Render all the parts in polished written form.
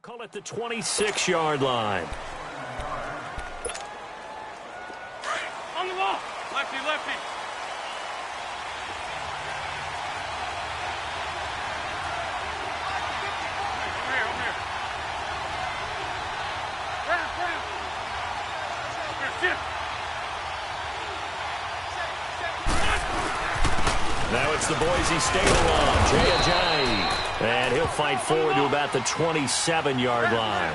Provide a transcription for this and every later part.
Call it the 26-yard line. On the ball. Lefty, lefty. Over here. Grab. Here, Now it's the Boise State alum, Jay Ajayi. And he'll fight forward to about the 27-yard line.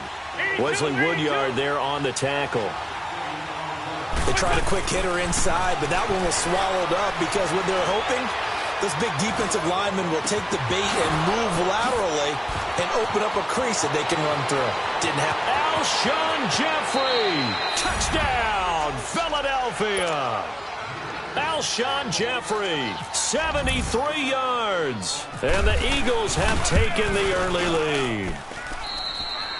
Wesley Woodyard there on the tackle. They tried a quick hitter inside, but that one was swallowed up because what they're hoping, those big defensive linemen will take the bait and move laterally and open up a crease that they can run through. Didn't happen. Alshon Jeffrey, touchdown, Philadelphia. Alshon Jeffrey, 73 yards. And the Eagles have taken the early lead.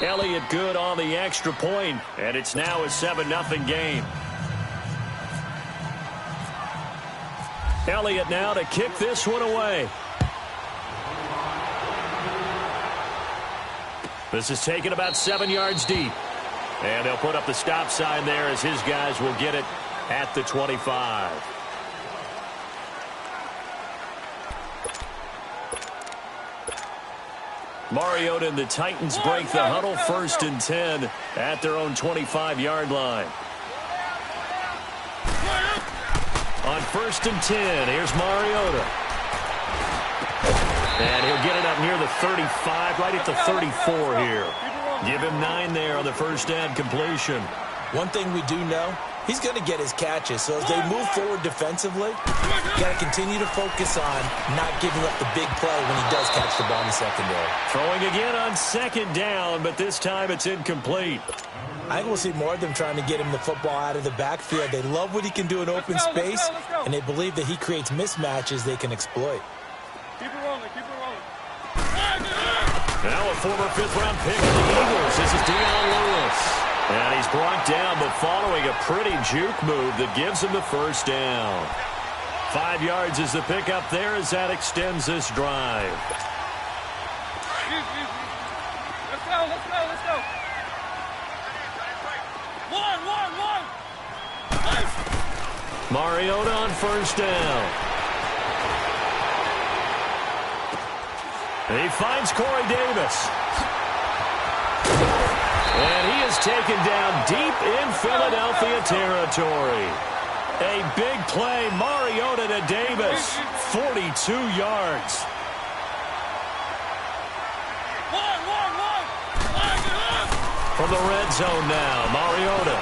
Elliott good on the extra point, and it's now a 7-0 game. Elliott now to kick this one away. This is taken about 7 yards deep. And they'll put up the stop sign there as his guys will get it at the 25. Mariota and the Titans break the huddle, 1st and 10 at their own 25-yard line. On 1st and 10, here's Mariota. And he'll get it up near the 35, right at the 34 here. Give him 9 there on the first down completion. One thing we do know, he's going to get his catches. So as they move forward defensively, you got to continue to focus on not giving up the big play when he does catch the ball in the secondary. Throwing again on 2nd down, but this time it's incomplete. I think we'll see more of them trying to get him the football out of the backfield. They love what he can do in open space, and they believe that he creates mismatches they can exploit. Keep it rolling. Now a former 5th-round pick of the Eagles. This is Dion Lewis. And he's brought down, but following a pretty juke move that gives him the first down. 5 yards is the pickup there as that extends this drive. Let's go. One. Mariota on first down. He finds Corey Davis. And he is taken down deep in Philadelphia territory. A big play, Mariota to Davis, 42 yards. From the red zone now, Mariota.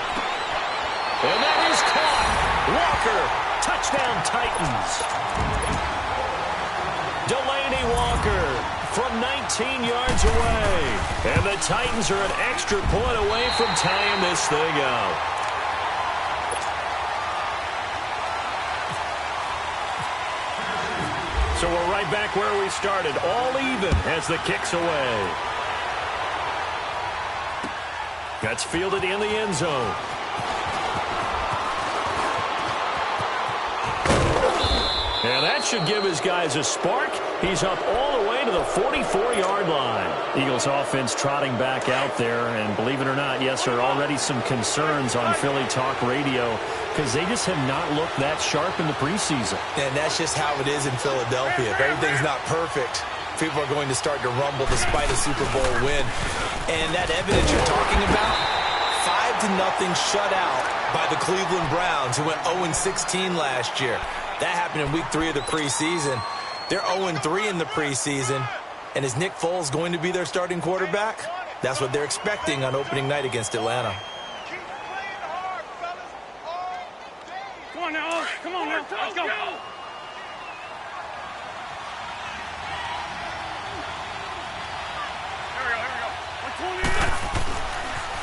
And that is caught. Walker, touchdown Titans. Delaney Walker from 19 yards away. And the Titans are an extra point away from tying this thing out. So we're right back where we started, all even as the kick's away. That's fielded in the end zone. And that should give his guys a spark. He's up all the way to the 44-yard line. Eagles offense trotting back out there. And believe it or not, yes, there are already some concerns on Philly Talk Radio because they just have not looked that sharp in the preseason. And that's just how it is in Philadelphia. If everything's not perfect, people are going to start to rumble despite a Super Bowl win. And that evidence you're talking about, 5-0 shutout by the Cleveland Browns, who went 0-16 last year. That happened in week 3 of the preseason. They're 0-3 in the preseason. And is Nick Foles going to be their starting quarterback? That's what they're expecting on opening night against Atlanta. Come on now. Let's go.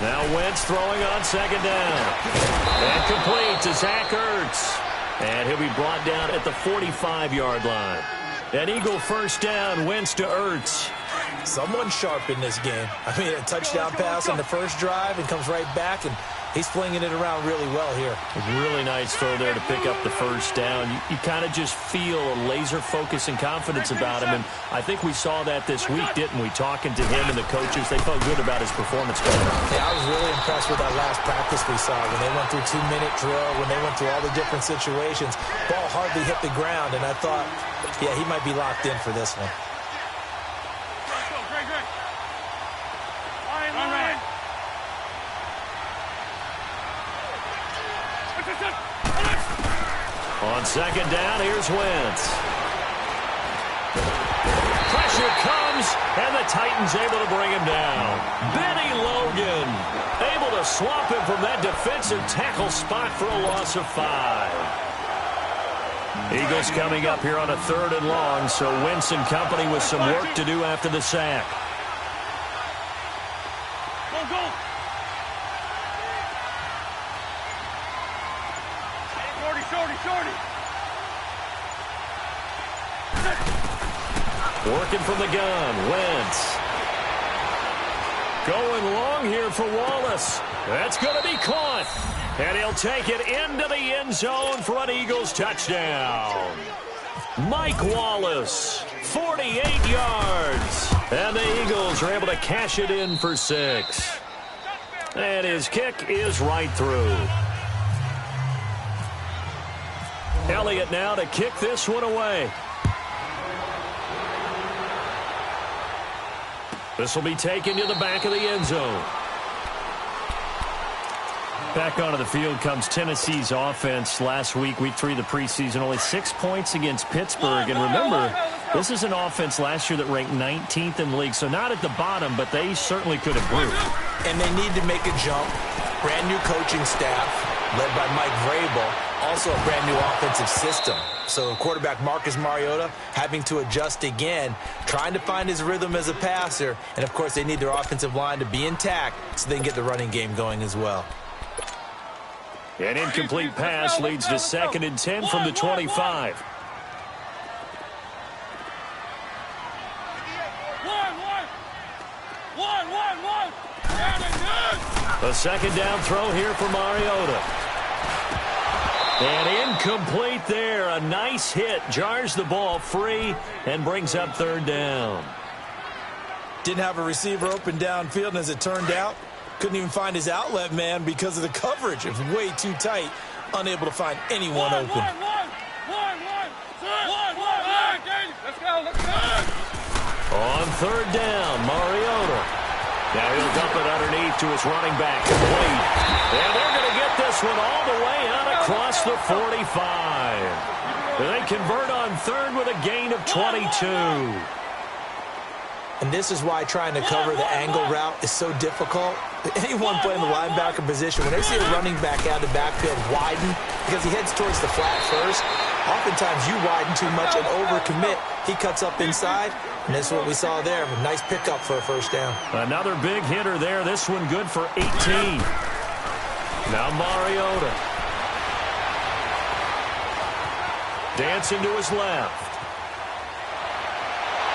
Now Wentz throwing on 2nd down. And complete to Zach Ertz. And he'll be brought down at the 45-yard line. An Eagle first down, Wentz to Ertz. Someone sharp in this game. I mean, a touchdown pass on the first drive and comes right back and He's flinging it around really well here. A really nice throw there to pick up the first down. You kind of just feel a laser focus and confidence about him, and I think we saw that this week, didn't we? Talking to him and the coaches, they felt good about his performance. Yeah, I was really impressed with that last practice we saw when they went through 2-minute drill, when they went through all the different situations. Ball hardly hit the ground, and I thought, yeah, he might be locked in for this one. On second down, here's Wentz. Pressure comes, and the Titans able to bring him down. Benny Logan able to swap him from that defensive tackle spot for a loss of 5. Eagles coming up here on a 3rd and long, so Wentz and company with some work to do after the sack. Go. Shorty. Working from the gun, Wentz. Going long here for Wallace. That's going to be caught. And he'll take it into the end zone for an Eagles touchdown. Mike Wallace, 48 yards. And the Eagles are able to cash it in for 6. And his kick is right through. Elliott now to kick this one away. This will be taken to the back of the end zone. Back onto the field comes Tennessee's offense. Last week, week 3 of the preseason, only 6 points against Pittsburgh. And remember, this is an offense last year that ranked 19th in the league, so not at the bottom, but they certainly could improve. And they need to make a jump. Brand new coaching staff, led by Mike Vrabel. Also a brand new offensive system. So quarterback Marcus Mariota having to adjust again, trying to find his rhythm as a passer. And, of course, they need their offensive line to be intact so they can get the running game going as well. An incomplete pass leads to 2nd and 10 from the 25. The second down throw here for Mariota. And incomplete there. A nice hit. Jars the ball free and brings up 3rd down. Didn't have a receiver open downfield, and as it turned out, couldn't even find his outlet man because of the coverage. It was way too tight. Unable to find anyone open. Let's go. On 3rd down, Mariota. Now he'll dump it underneath to his running back. Complete. And they're going to get this one all the way out across the 45. They convert on 3rd with a gain of 22. And this is why trying to cover the angle route is so difficult. Anyone playing the linebacker position, when they see a running back out of the backfield widen because he heads towards the flat first, oftentimes you widen too much and overcommit. He cuts up inside, and that's what we saw there. A nice pickup for a 1st down. Another big hitter there. This one good for 18. Now Mariota. Dancing to his left.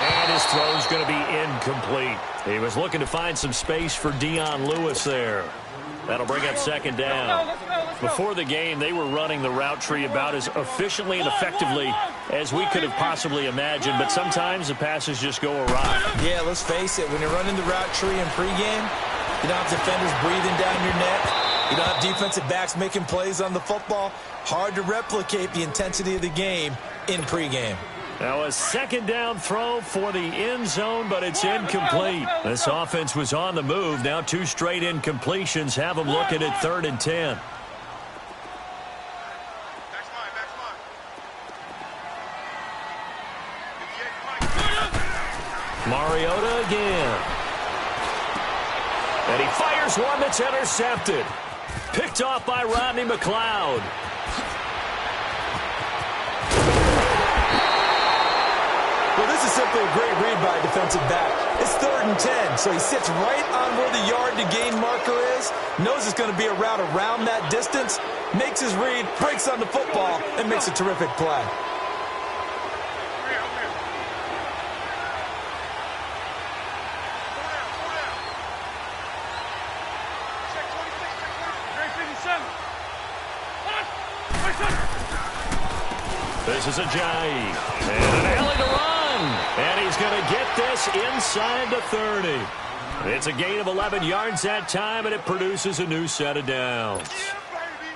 And his throw's going to be incomplete. He was looking to find some space for Dion Lewis there. That'll bring up 2nd down. Before the game, they were running the route tree about as efficiently and effectively as we could have possibly imagined, but sometimes the passes just go awry. Yeah, let's face it. When you're running the route tree in pregame, you don't have defenders breathing down your neck. You don't have defensive backs making plays on the football. Hard to replicate the intensity of the game in pregame. Now a 2nd down throw for the end zone, but it's incomplete. This offense was on the move. Now 2 straight incompletions have them looking at 3rd and 10. Mariota again. And he fires one that's intercepted. Picked off by Rodney McLeod. Well, this is simply a great read by a defensive back. It's 3rd and 10, so he sits right on where the yard to gain marker is, knows it's going to be a route around that distance, makes his read, breaks on the football, and makes a terrific play. This is Ajayi. And an alley to run. And he's going to get this inside the 30. It's a gain of 11 yards that time, and it produces a new set of downs.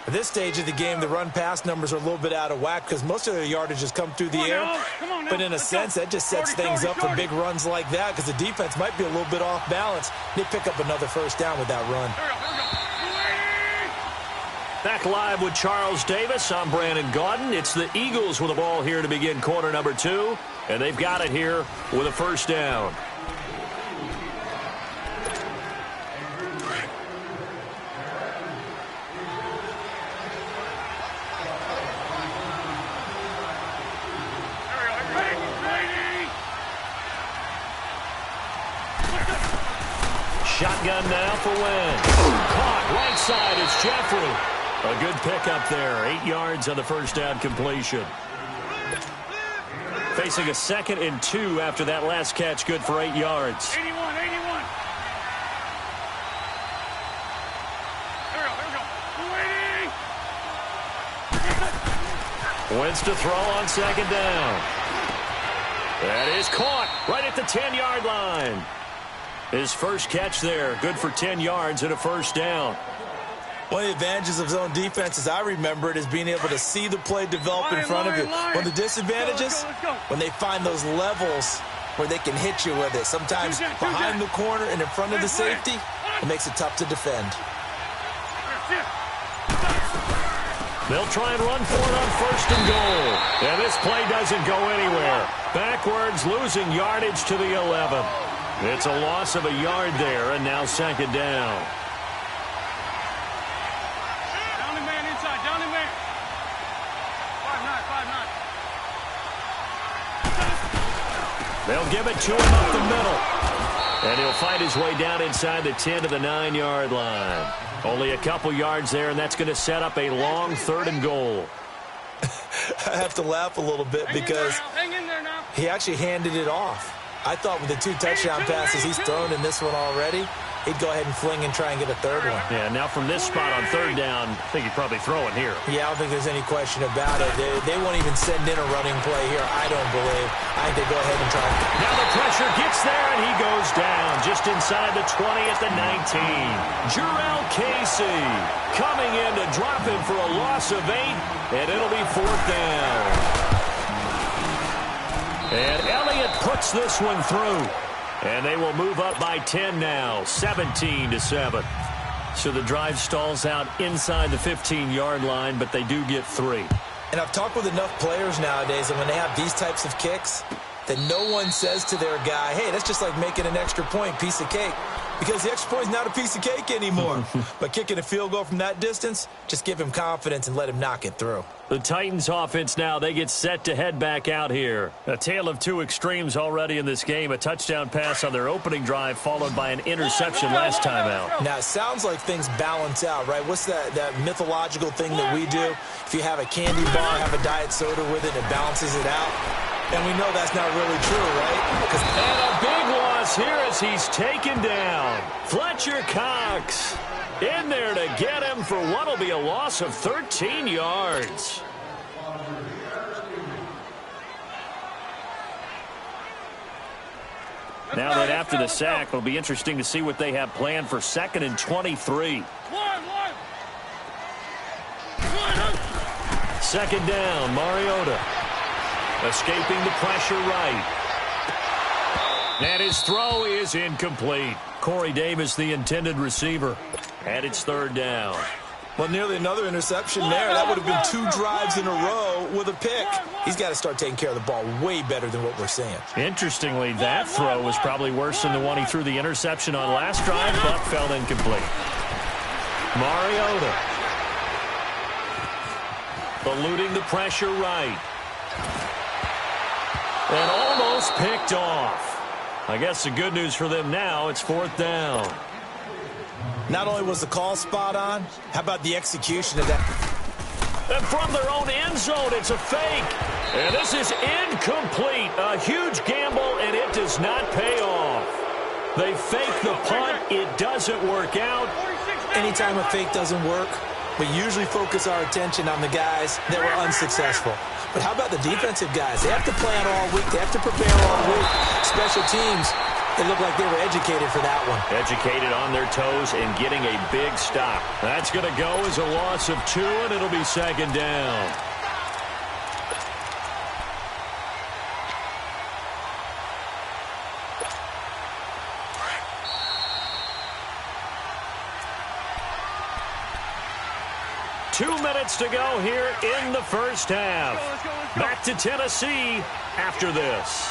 At this stage of the game, the run-pass numbers are a little bit out of whack because most of their yardage has come through the air. But in a sense, that just sets things up for big runs like that because the defense might be a little bit off balance. They pick up another first down with that run. Back live with Charles Davis. I'm Brandon Gaudin. It's the Eagles with the ball here to begin quarter number 2. And they've got it here with a first down. Shotgun now for Wynn. Caught right side is Jeffrey. A good pickup there. 8 yards on the first down completion. Facing a 2nd and 2 after that last catch. Good for 8 yards. 81. Here we go. Wentz to throw on 2nd down. That is caught right at the 10-yard line. His first catch there, good for 10 yards and a first down. One of the advantages of zone defense, as I remember it, is being able to see the play develop in front of you. One of the disadvantages, when they find those levels where they can hit you with it. Sometimes behind the corner and in front of the safety, it makes it tough to defend. They'll try and run for it on 1st and goal. And this play doesn't go anywhere. Backwards, losing yardage to the 11. It's a loss of a yard there, and now 2nd down. Down the man inside, down the man. 5-9. They'll give it to him up the middle. And he'll fight his way down inside the 10 to the 9-yard line. Only a couple yards there, and that's going to set up a long 3rd and goal. I have to laugh a little bit because Hang in there now. he actually handed it off. I thought with the 2 touchdown passes he's thrown in this one already, he'd go ahead and fling and try and get a 3rd one. Yeah, now from this spot on 3rd down, I think he'd probably throw it here. Yeah, I don't think there's any question about it. They won't even send in a running play here, I don't believe. I think they go ahead and try. Now the pressure gets there, and he goes down just inside the 20 at the 19. Jurrell Casey coming in to drop him for a loss of 8, and it'll be 4th down. And Elliott puts this one through. And they will move up by 10 now, 17-7. So the drive stalls out inside the 15-yard line, but they do get 3. And I've talked with enough players nowadays, and when they have these types of kicks, that no one says to their guy, hey, that's just like making an extra point, piece of cake. Because the extra point is not a piece of cake anymore. But kicking a field goal from that distance, just give him confidence and let him knock it through. The Titans offense now, they get set to head back out here. A tale of 2 extremes already in this game. A touchdown pass on their opening drive followed by an interception last time out. Now, it sounds like things balance out, right? What's that mythological thing that we do? If you have a candy bar, have a diet soda with it, it balances it out. And we know that's not really true, right? And a big loss here as he's taken down. Fletcher Cox in there to get him for what will be a loss of 13 yards. Now that after the sack, it'll be interesting to see what they have planned for 2nd and 23. 2nd down, Mariota. Escaping the pressure right. And his throw is incomplete. Corey Davis, the intended receiver. And it's 3rd down. Well, nearly another interception there. That would have been 2 drives in a row with a pick. He's got to start taking care of the ball way better than what we're seeing. Interestingly, that throw was probably worse than the one he threw the interception on last drive, but fell incomplete. Mariota. Eluding the pressure right. And almost picked off. I guess the good news for them now, it's 4th down. Not only was the call spot on, how about the execution of that? And from their own end zone, it's a fake. And this is incomplete. A huge gamble, and it does not pay off. They fake the punt. It doesn't work out. Anytime a fake doesn't work, we usually focus our attention on the guys that were unsuccessful. But how about the defensive guys? They have to plan all week. They have to prepare all week. Special teams, it looked like they were educated for that one. Educated on their toes and getting a big stop. That's going to go as a loss of 2, and it'll be second down. Two minutes to go here in the first half. Let's go. Back to Tennessee after this.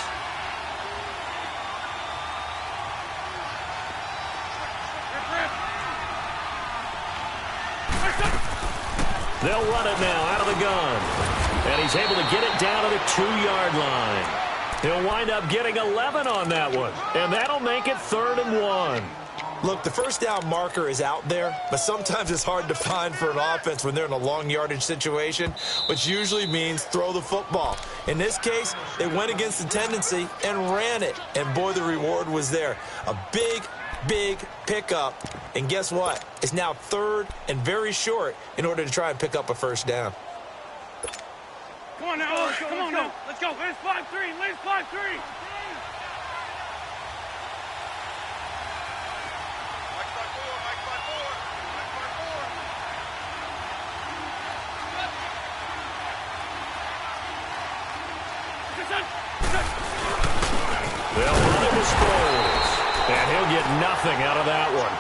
They'll run it now out of the gun. And he's able to get it down to the 2-yard line. He'll wind up getting 11 on that one. And that'll make it 3rd and 1. Look, the first down marker is out there, but sometimes it's hard to find for an offense when they're in a long yardage situation, which usually means throw the football. In this case, they went against the tendency and ran it. And, boy, the reward was there. A big pickup. And guess what? It's now 3rd and very short in order to try and pick up a first down. Come on now, come on now. Let's go. Let's 5-3. Let's 5-3. They'll run it with Sproles. And he'll get nothing out of that one.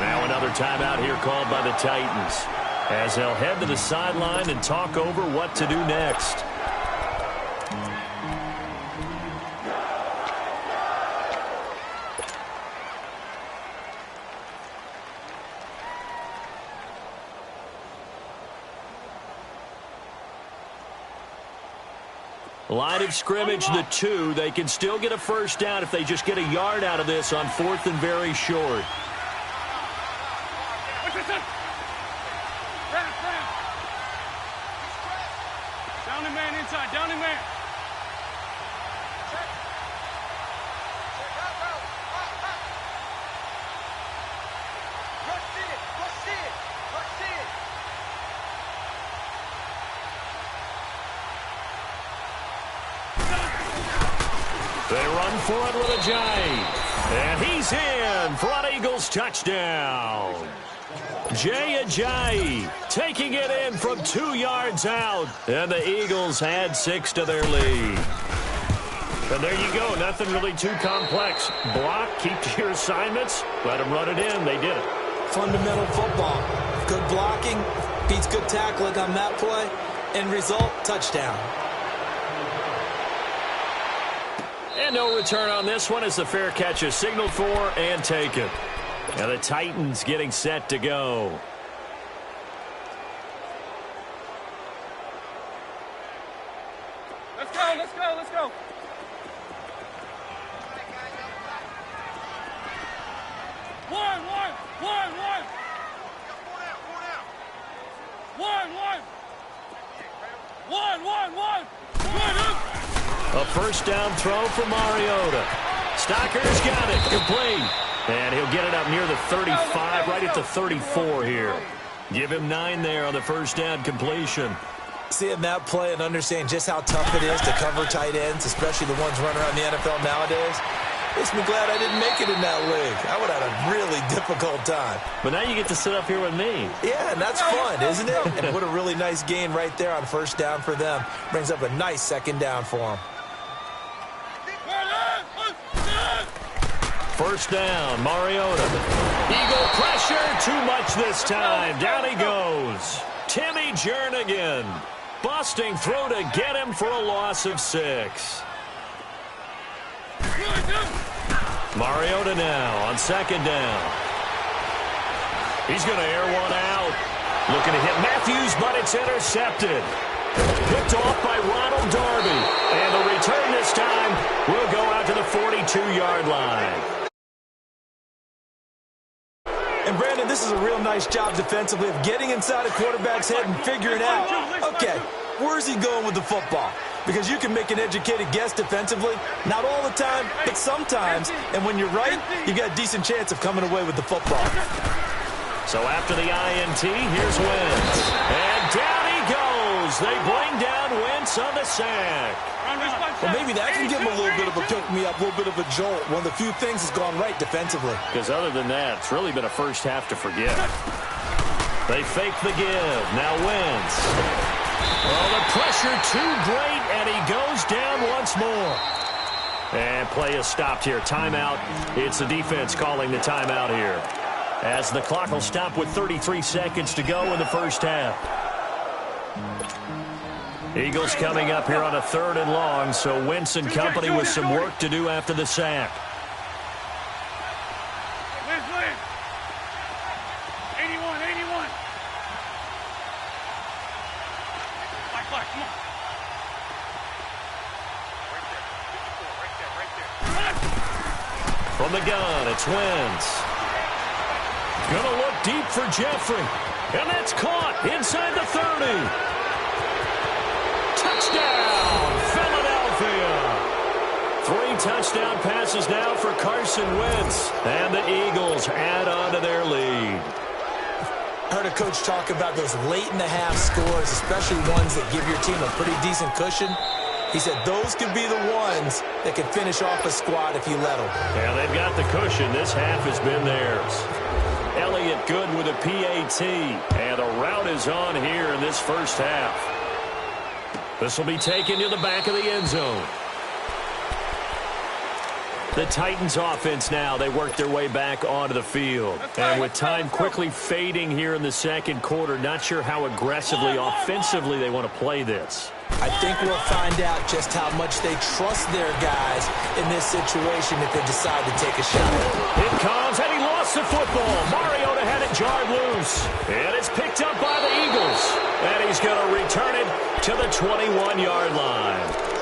Now another timeout here called by the Titans, as they'll head to the sideline and talk over what to do next. Line of scrimmage, the 2. They can still get a first down if they just get a yard out of this on 4th and very short. Down the man inside. Down the man. They run for it with a giant. And he's in for an Eagles touchdown. Jay Ajayi taking it in from 2 yards out. And the Eagles add 6 to their lead. And there you go. Nothing really too complex. Block, keep to your assignments, let them run it in. They did it. Fundamental football. Good blocking beats good tackling on that play. End result, touchdown. And no return on this one as the fair catch is signaled for and taken. And the Titans getting set to go. Let's go. Let's go. Let's go. One. A first down throw for Mariota. Stocker's got it. Complete. And he'll get it up near the 35, right at the 34 here. Give him 9 there on the first down completion. Seeing that play and understanding just how tough it is to cover tight ends, especially the ones running around the NFL nowadays, makes me glad I didn't make it in that league. I would have had a really difficult time. But now you get to sit up here with me. Yeah, and that's fun, isn't it? And what a really nice gain right there on first down for them. Brings up a nice second down for them. First down, Mariota. Eagle pressure, too much this time. Down he goes. Timmy Jernigan busting through to get him for a loss of 6. Mariota now on second down. He's going to air one out. Looking to hit Matthews, but it's intercepted. Picked off by Ronald Darby. And the return this time will go out to the 42-yard line. And, Brandon, this is a real nice job defensively of getting inside a quarterback's head and figuring out, okay, where's he going with the football? Because you can make an educated guess defensively, not all the time, but sometimes. And when you're right, you got a decent chance of coming away with the football. So after the INT, here's Wentz. And down he goes. They bring down Wentz on the sack. Well, maybe that can give him a little bit of a pick-me-up, a little bit of a jolt. One of the few things that's gone right defensively. Because other than that, it's really been a first half to forget. They fake the give. Now Wentz. Oh, the pressure too great, and he goes down once more. And play is stopped here. Timeout. It's the defense calling the timeout here, as the clock will stop with 33 seconds to go in the first half. Eagles coming up here on a 3rd and long, so Wentz and company with some work to do after the sack. 81, 81. Come on. From the gun, it's Wentz. Gonna look deep for Jeffrey. And that's caught inside the 30. Touchdown, Philadelphia. 3 touchdown passes now for Carson Wentz. And the Eagles add on to their lead. I heard a coach talk about those late-in-the-half scores, especially ones that give your team a pretty decent cushion. He said those could be the ones that could finish off a squad if you let them. Yeah, they've got the cushion. This half has been theirs. Elliott good with a PAT. And the route is on here in this first half. This will be taken to the back of the end zone. The Titans offense now, they work their way back onto the field. And with time quickly fading here in the second quarter, not sure how aggressively, offensively they want to play this. I think we'll find out just how much they trust their guys in this situation if they decide to take a shot. It comes, and he lost the football. Mariota had it jarred loose. And it's picked up by the Eagles. And he's going to return it to the 21-yard line.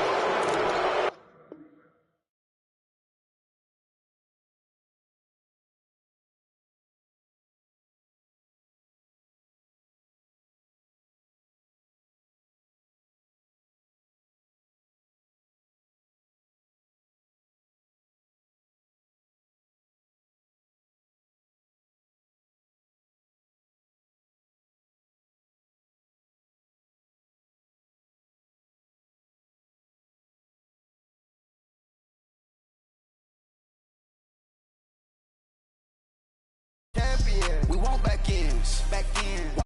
We want back ends.